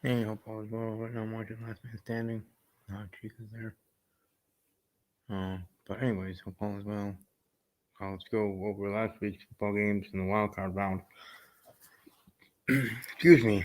Hey, hope all is well. Right now I'm watching Last Man Standing. Chief is there. But anyways, hope all is well. Let's go over last week's football games in the wild card round. Excuse me.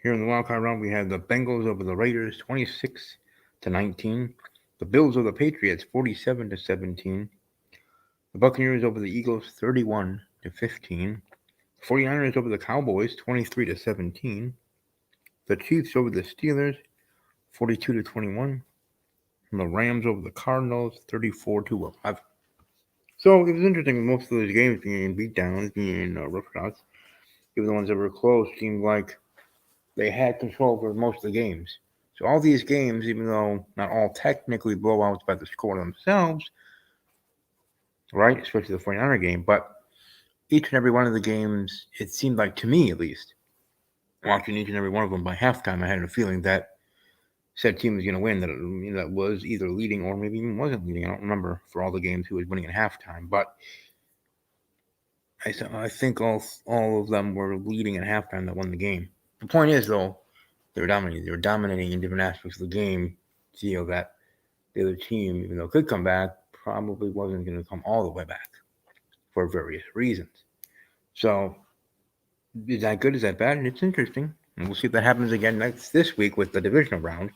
Here in the wild card round, we had the Bengals over the Raiders, 26-19. The Bills over the Patriots, 47-17. The Buccaneers over the Eagles, 31-15. The 49ers over the Cowboys, 23-17. The Chiefs over the Steelers, 42-21. And the Rams over the Cardinals, 34-11. So it was interesting. Most of those games being beatdowns, being rough shots, even the ones that were close, seemed like they had control over most of the games. So all these games, even though not all technically blowouts by the score themselves, right, especially the 49er game, but each and every one of the games, it seemed like to me at least, watching each and every one of them by halftime, I had a feeling that said team was going to win. That was either leading or maybe even wasn't leading. I don't remember for all the games who was winning at halftime, but I think all of them were leading at halftime that won the game. The point is, though, they were dominating. They were dominating in different aspects of the game. So that the other team, even though it could come back, probably wasn't going to come all the way back for various reasons. So, is that good? Is that bad? And it's interesting. And we'll see if that happens again this week with the divisional round.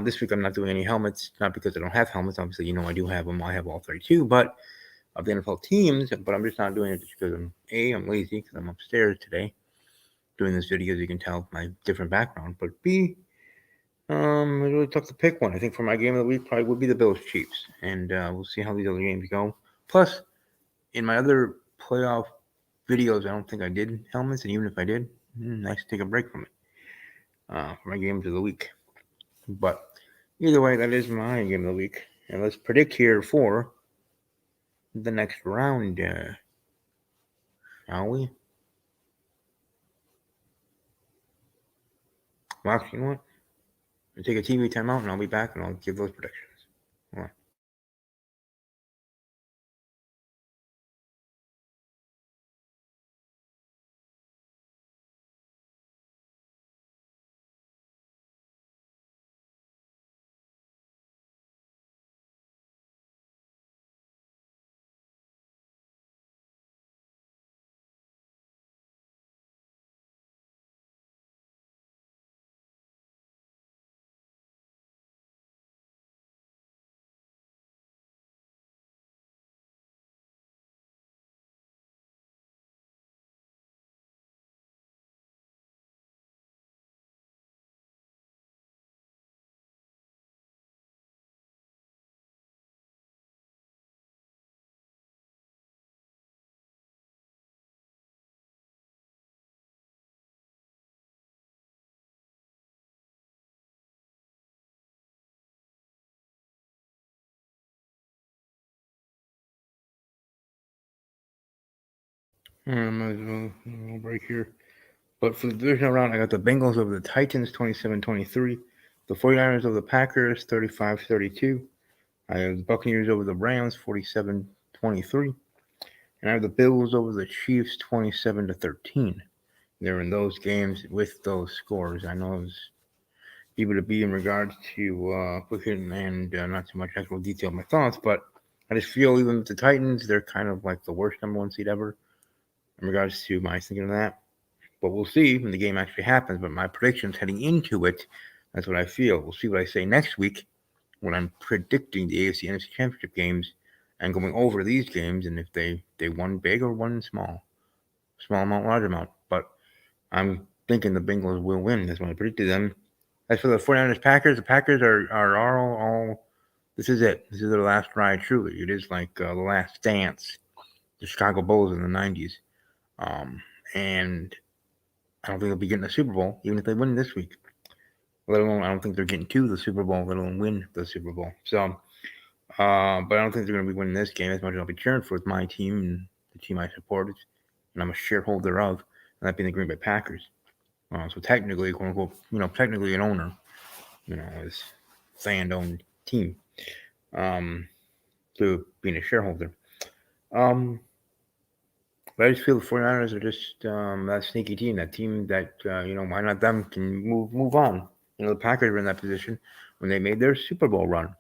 This week I'm not doing any helmets, not because I don't have helmets. Obviously, I do have them. I have all 32, but of the NFL teams. But I'm just not doing it just because I'm lazy because I'm upstairs today doing this video. As you can tell, my different background. But B, it's really tough to pick one. I think for my game of the week probably would be the Bills Chiefs, and we'll see how these other games go. Plus, in my other playoff videos, I don't think I did helmets, and even if I did, nice to take a break from it for my games of the week. But either way, that is my game of the week. And let's predict here for the next round, shall we? Well, you know what? I'll take a TV timeout and I'll be back and I'll give those predictions. All right. Might as well a little break here. But for the divisional round, I got the Bengals over the Titans 27-23. The 49ers over the Packers 35-32. I have the Buccaneers over the Rams 47-23. And I have the Bills over the Chiefs 27-13. They're in those games with those scores. I know it was able to be in regards to quick and not too much actual detail of my thoughts, but I just feel even with the Titans, they're kind of like the worst number one seed ever in regards to my thinking of that. But we'll see when the game actually happens. But my predictions heading into it, that's what I feel. We'll see what I say next week when I'm predicting the AFC NFC Championship games and going over these games and if they won big or won small amount, large amount. But I'm thinking the Bengals will win. That's what I predicted them. As for the 49ers Packers, the Packers are all this is it. This is their last ride, truly. It is like the last dance, the Chicago Bulls in the 90s. And I don't think they'll be getting a Super Bowl, even if they win this week. Let alone, I don't think they're getting to the Super Bowl, let alone win the Super Bowl. So, but I don't think they're going to be winning this game as much as I'll be cheering for my team and the team I support, and I'm a shareholder of, and that being the Green Bay Packers. So technically, quote unquote, technically an owner, as fan-owned team, um, to being a shareholder. Um, But I just feel the 49ers are just that sneaky team, that team that, why not them can move on. The Packers were in that position when they made their Super Bowl run,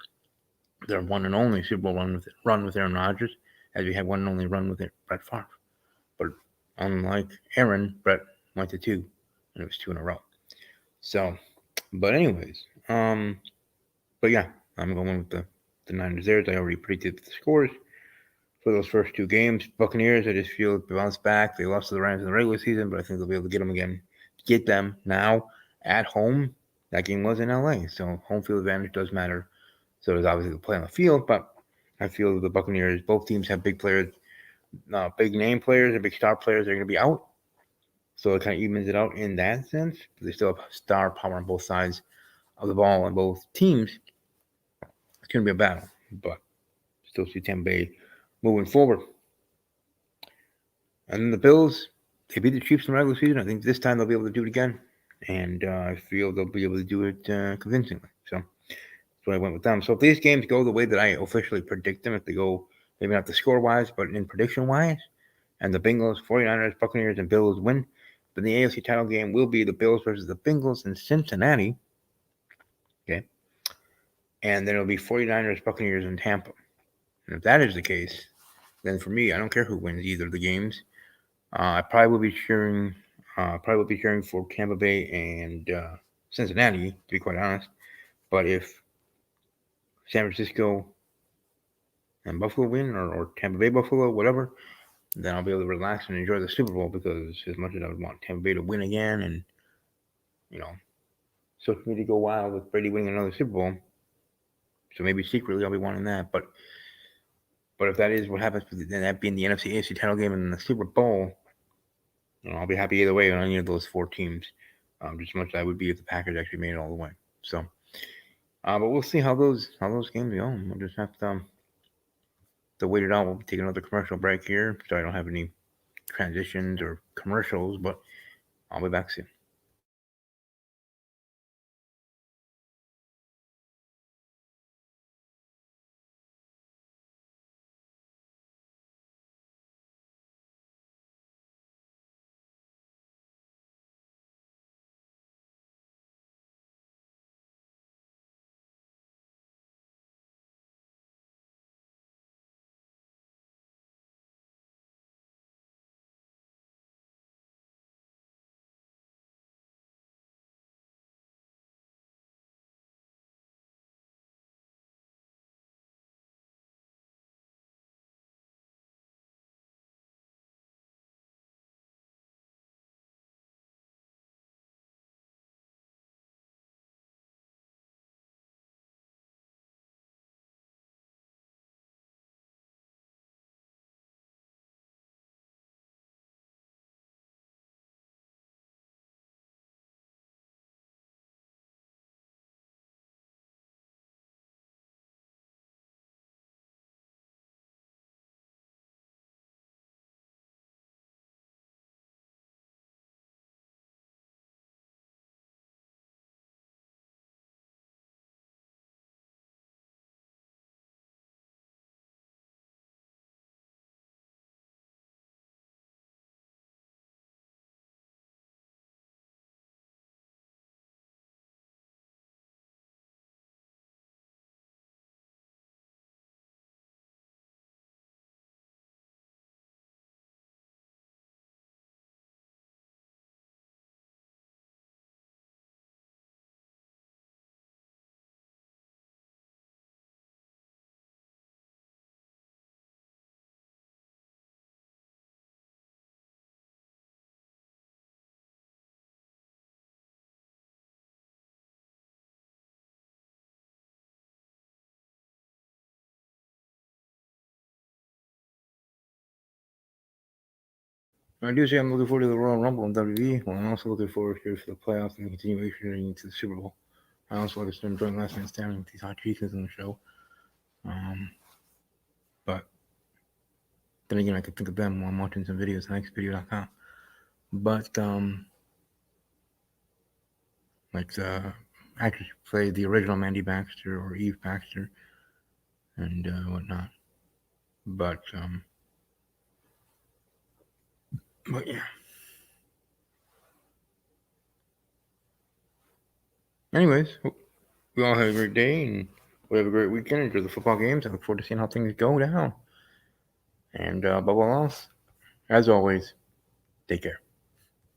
their one and only Super Bowl run with Aaron Rodgers, as we had one and only run with Brett Favre. But unlike Aaron, Brett went to two, and it was two in a row. So, but anyways, but yeah, I'm going with the Niners there. I already predicted the scores for those first two games. Buccaneers, I just feel bounced back. They lost to the Rams in the regular season, but I think they'll be able to get them again. Get them now at home. That game was in LA, so home field advantage does matter. So there's obviously the play on the field, but I feel the Buccaneers, both teams have big players, big name players and big star players that are going to be out. So it kind of evens it out in that sense. But they still have star power on both sides of the ball on both teams. It's going to be a battle, but still see Tampa Bay moving forward. And then the Bills, they beat the Chiefs in the regular season. I think this time they'll be able to do it again. And I feel they'll be able to do it convincingly. So that's why I went with them. So if these games go the way that I officially predict them, if they go maybe not the score wise, but in prediction wise, and the Bengals, 49ers, Buccaneers, and Bills win, then the AFC title game will be the Bills versus the Bengals in Cincinnati. Okay. And then it'll be 49ers, Buccaneers, in Tampa. And if that is the case, then for me, I don't care who wins either of the games. I probably will be cheering. Probably will be cheering for Tampa Bay and Cincinnati, to be quite honest. But if San Francisco and Buffalo win, or Tampa Bay Buffalo, whatever, then I'll be able to relax and enjoy the Super Bowl because as much as I would want Tampa Bay to win again, and you know, social media go wild with Brady winning another Super Bowl, so maybe secretly I'll be wanting that. But if that is what happens, then that being the NFC AFC title game and the Super Bowl, I'll be happy either way on any of those four teams. Just as much as I would be if the Packers actually made it all the way. So, but we'll see how those games go. We'll just have to wait it out. We'll take another commercial break here, so I don't have any transitions or commercials. But I'll be back soon. I do say I'm looking forward to the Royal Rumble in WWE. Well, I'm also looking forward to the playoffs and the continuation into the Super Bowl. I also like to enjoying Last Man Standing with these hot cheeses in the show. Um, but then again, I could think of them while I'm watching some videos on xvideo.com. But like the actress who played the original Mandy Baxter or Eve Baxter and whatnot. But But yeah. Anyways, we all have a great day and we have a great weekend. Enjoy the football games. I look forward to seeing how things go down. And above all else, as always, take care.